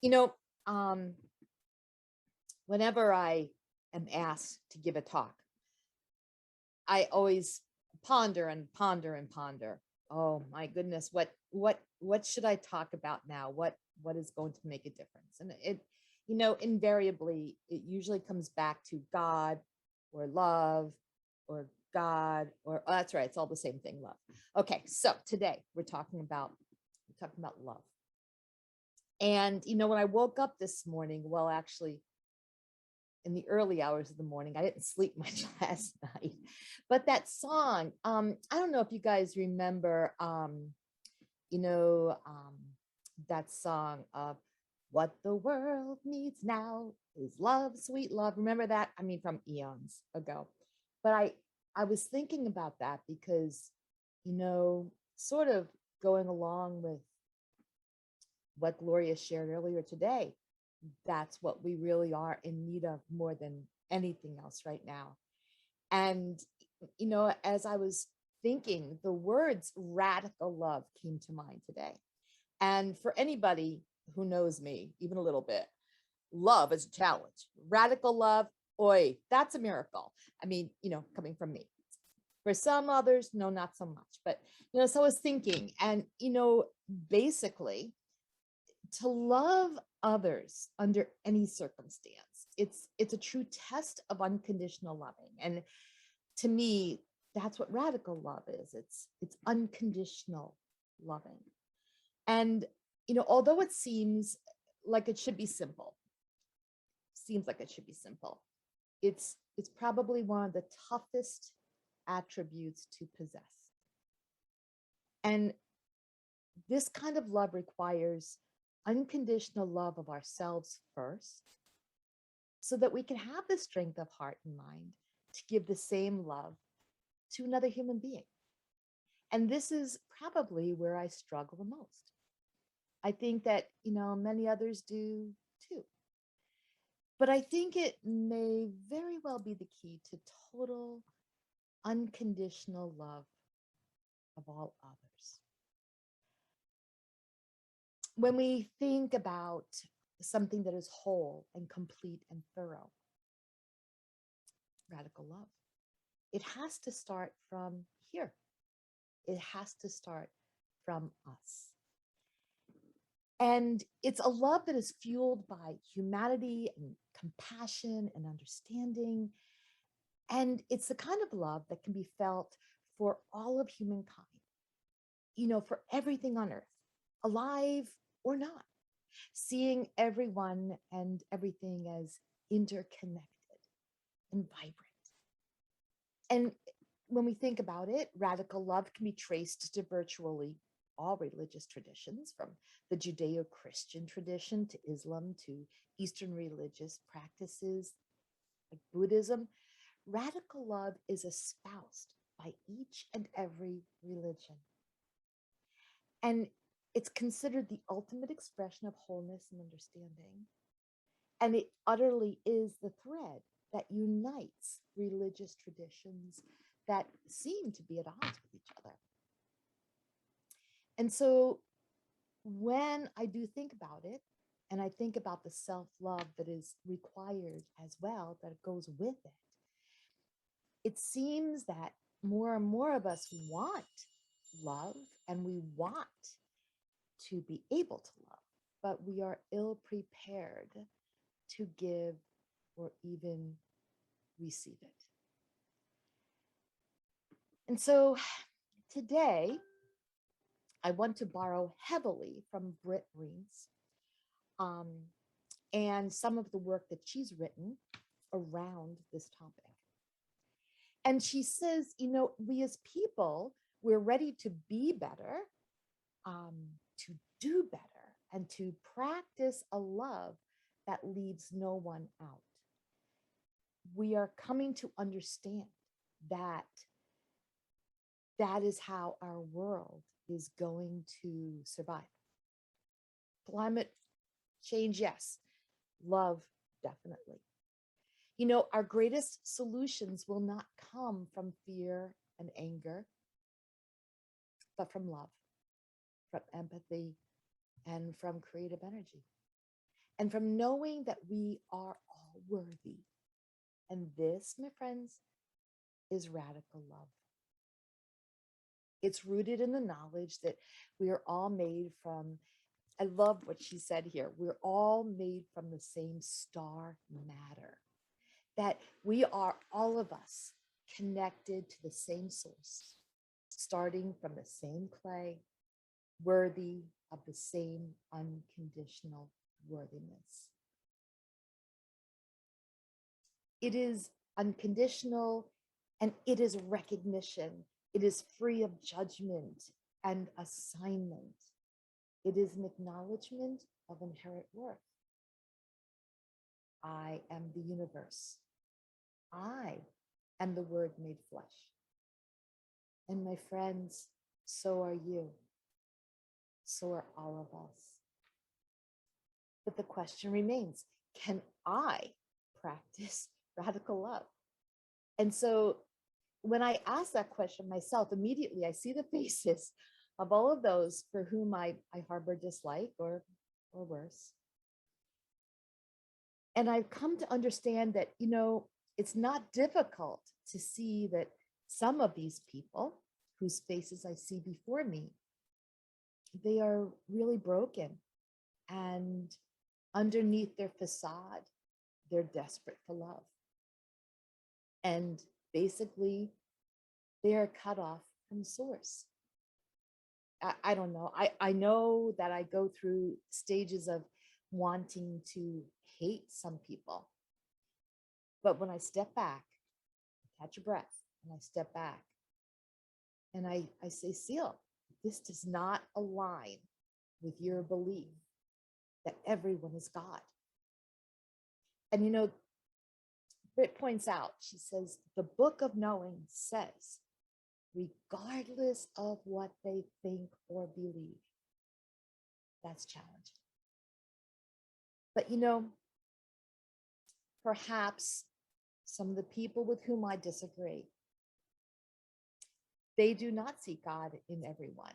You know, um, whenever I am asked to give a talk, I always ponder and ponder and ponder. Oh my goodness, what should I talk about now? What is going to make a difference? And invariably it usually comes back to God or love or God or oh, that's right, it's all the same thing, love. Okay, so today we're talking about love. And when I woke up this morning, well, actually, in the early hours of the morning, I didn't sleep much last night. But that song, I don't know if you guys remember, you know, um, that song of "What the World Needs Now Is Love, Sweet Love." Remember that? I mean, from eons ago. But I was thinking about that because, sort of going along with what Gloria shared earlier today, that's what we really are in need of more than anything else right now. And, as I was thinking, the words radical love came to mind today. And for anybody who knows me, even a little bit, love is a challenge. Radical love, oi, that's a miracle. I mean, coming from me. For some others, no, not so much. But, so I was thinking, and, basically, to love others under any circumstance, it's a true test of unconditional loving. And to me, that's what radical love is. It's unconditional loving. And although it like it should be simple seems like it should be simple, it's probably one of the toughest attributes to possess. And this kind of love requires unconditional love of ourselves first, so that we can have the strength of heart and mind to give the same love to another human being. And this is probably where I struggle the most. I think that, many others do too. But I think it may very well be the key to total unconditional love of all others. When we think about something that is whole and complete and thorough, radical love, it has to start from here. It has to start from us. And it's a love that is fueled by humanity and compassion and understanding. And it's the kind of love that can be felt for all of humankind, for everything on earth, alive or not, seeing everyone and everything as interconnected and vibrant. And when we think about it, radical love can be traced to virtually all religious traditions, from the Judeo-Christian tradition to Islam to Eastern religious practices like Buddhism. Radical love is espoused by each and every religion. And it's considered the ultimate expression of wholeness and understanding. And it utterly is the thread that unites religious traditions that seem to be at odds with each other. And so when I do think about it, and I think about the self-love that is required as well, that goes with it, it seems that more and more of us want love, and we want to be able to love, but we are ill prepared to give or even receive it. And so today, I want to borrow heavily from Britt Reams and some of the work that she's written around this topic. And she says, we as people, we're ready to be better, to do better, and to practice a love that leaves no one out. We are coming to understand that that is how our world is going to survive. Climate change, yes. Love, definitely. Our greatest solutions will not come from fear and anger, but from love, from empathy, and from creative energy. and from knowing that we are all worthy. And this, my friends, is radical love. It's rooted in the knowledge that we are all made from, I love what she said here, we're all made from the same star matter, that we are, all of us, connected to the same source, starting from the same clay, worthy of the same unconditional worthiness. It is unconditional and it is recognition. It is free of judgment and assignment. It is an acknowledgement of inherent worth. I am the universe. I am the Word made flesh. And my friends, so are you. So are all of us. But the question remains, can I practice radical love? And so when I ask that question myself, immediately I see the faces of all of those for whom I harbor dislike or worse. And I've come to understand that, it's not difficult to see that some of these people whose faces I see before me, they are really broken. And underneath their facade, they're desperate for love. And basically, they are cut off from source. I don't know. I know that I go through stages of wanting to hate some people. But when I step back, catch a breath, and I step back, and I say, Seal, this does not align with your belief that everyone is God. And Britt points out, she says, the book of knowing says, regardless of what they think or believe, that's challenging. But perhaps some of the people with whom I disagree, they do not see God in everyone.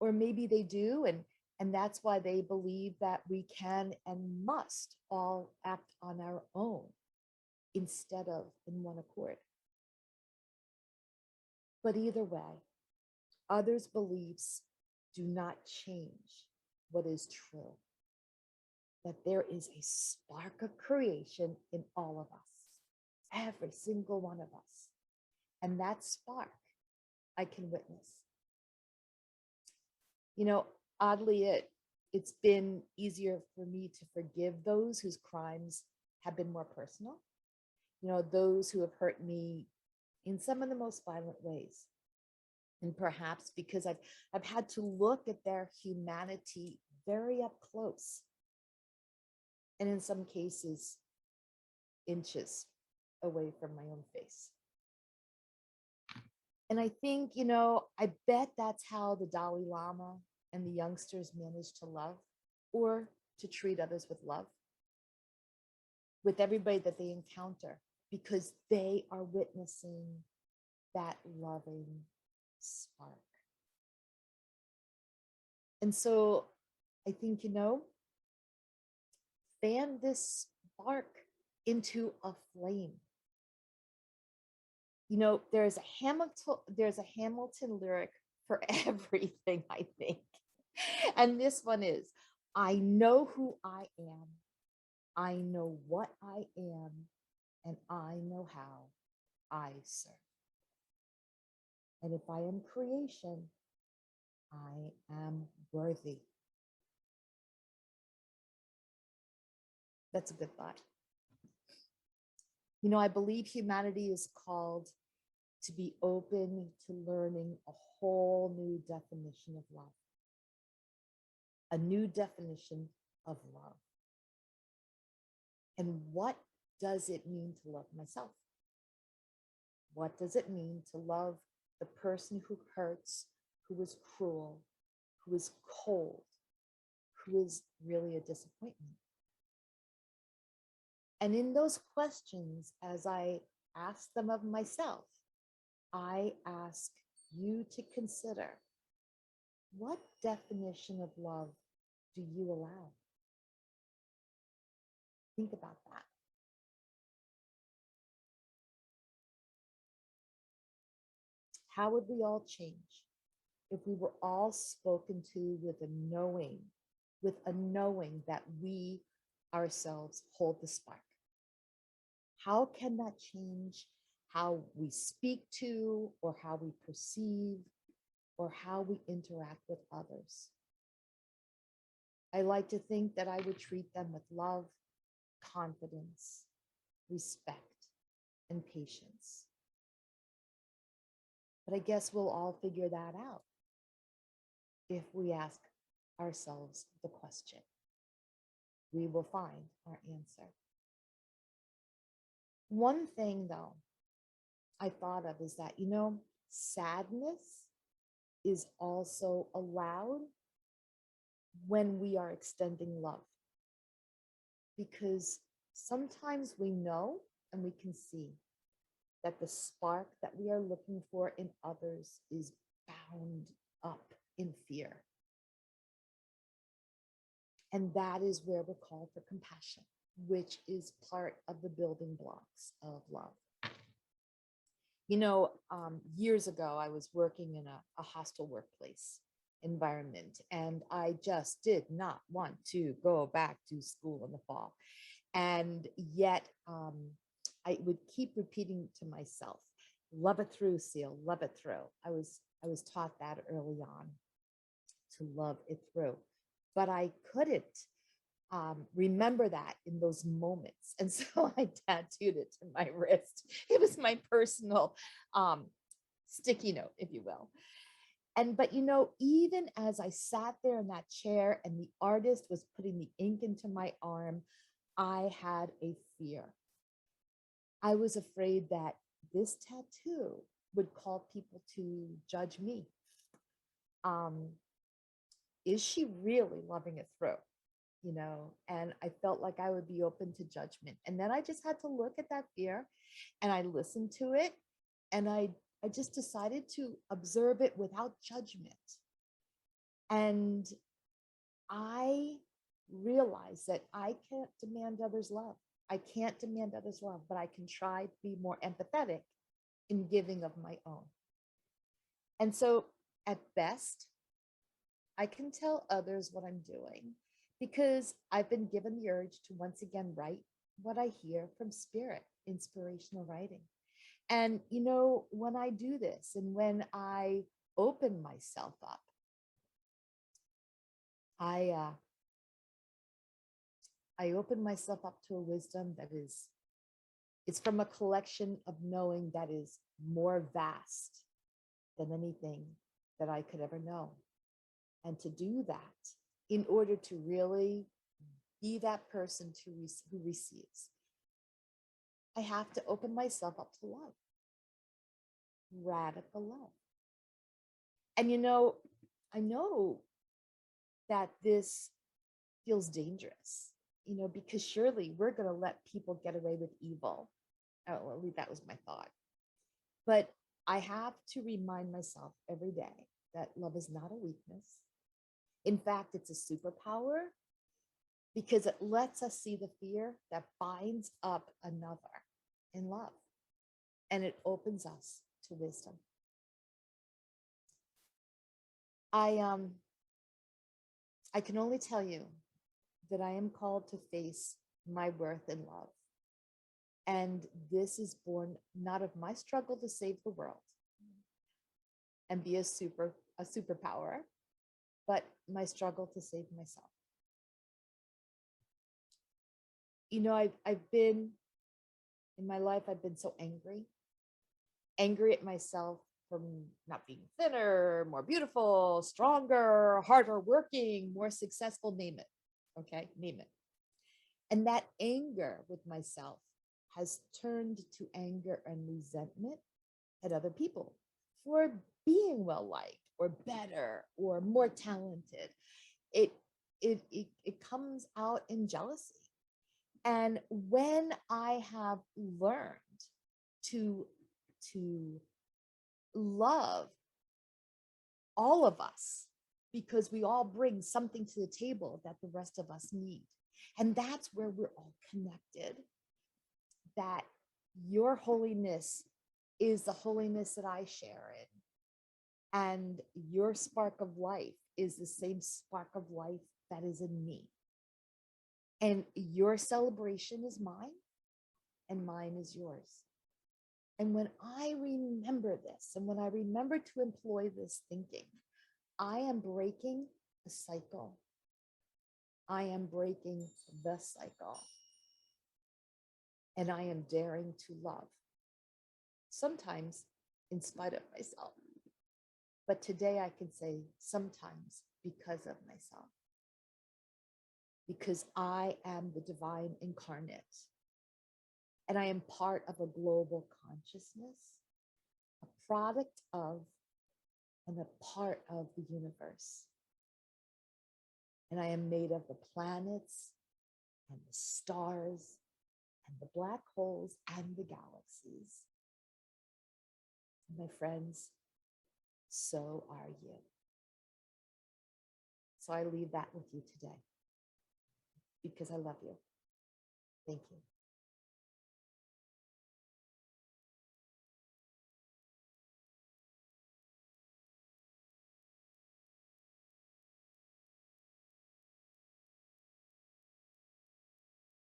Or maybe they do, and that's why they believe that we can and must all act on our own instead of in one accord. But either way, others' beliefs do not change what is true, that there is a spark of creation in all of us, every single one of us. And that spark I can witness. Oddly, it's been easier for me to forgive those whose crimes have been more personal, those who have hurt me in some of the most violent ways. And perhaps because I've had to look at their humanity very up close. And in some cases, inches away from my own face. And I think, I bet that's how the Dalai Lama and the youngsters manage to love, or to treat others with love, with everybody that they encounter, because they are witnessing that loving spark. And so I think, fan this spark into a flame. There's a Hamilton lyric for everything, I think. And this one is, I know who I am. I know what I am, and I know how I serve. And if I am creation, I am worthy. That's a good thought. I believe humanity is called to be open to learning a whole new definition of love. A new definition of love. And what does it mean to love myself? What does it mean to love the person who hurts, who is cruel, who is cold, who is really a disappointment? And in those questions, as I ask them of myself, I ask you to consider, what definition of love do you allow? Think about that. How would we all change if we were all spoken to with a knowing that we ourselves hold the spark? How can that change how we speak to, or how we perceive, or how we interact with others? I like to think that I would treat them with love, confidence, respect, and patience. But I guess we'll all figure that out if we ask ourselves the question. We will find our answer. One thing, though, I thought of is that, sadness is also allowed when we are extending love. Because sometimes we know and we can see that the spark that we are looking for in others is bound up in fear. And that is where we're called for compassion, which is part of the building blocks of love. Years ago, I was working in a hostile workplace environment, and I just did not want to go back to school in the fall. And yet, I would keep repeating to myself, love it through, Seal, love it through. I was taught that early on, to love it through. But I couldn't remember that in those moments. And so I tattooed it to my wrist. It was my personal sticky note, if you will. But even as I sat there in that chair and the artist was putting the ink into my arm, I had a fear. I was afraid that this tattoo would call people to judge me. Is she really loving it through? And I felt like I would be open to judgment. And then I just had to look at that fear, and I listened to it, and I just decided to observe it without judgment. And I realized that I can't demand others' love. I can't demand others' love, but I can try to be more empathetic in giving of my own. And so at best, I can tell others what I'm doing because I've been given the urge to once again write what I hear from spirit, inspirational writing. And, when I do this and when I open myself up, I open myself up to a wisdom that it's from a collection of knowing that is more vast than anything that I could ever know. And to do that, in order to really be that person who receives, I have to open myself up to love, radical love. And I know that this feels dangerous, because surely we're going to let people get away with evil. Oh, at least that was my thought. But I have to remind myself every day that love is not a weakness. In fact, it's a superpower because it lets us see the fear that binds up another in love, and it opens us to wisdom. I can only tell you that I am called to face my worth in love. And this is born not of my struggle to save the world and be a superpower, but my struggle to save myself. I've been in my life, I've been so angry at myself from not being thinner, more beautiful, stronger, harder working, more successful, name it. Okay, name it. And that anger with myself has turned to anger and resentment at other people for being well liked or better or more talented. It comes out in jealousy. And when I have learned to love all of us, because we all bring something to the table that the rest of us need, And that's where we're all connected. That your holiness is the holiness that I share in. And your spark of life is the same spark of life that is in me. And your celebration is mine, and mine is yours. And when I remember this, and when I remember to employ this thinking, I am breaking a cycle. I am breaking the cycle. And I am daring to love, sometimes in spite of myself. But today I can say sometimes because of myself. Because I am the divine incarnate. And I am part of a global consciousness, a product of and a part of the universe. And I am made of the planets and the stars and the black holes and the galaxies. My friends, so are you. So I leave that with you today because I love you. Thank you.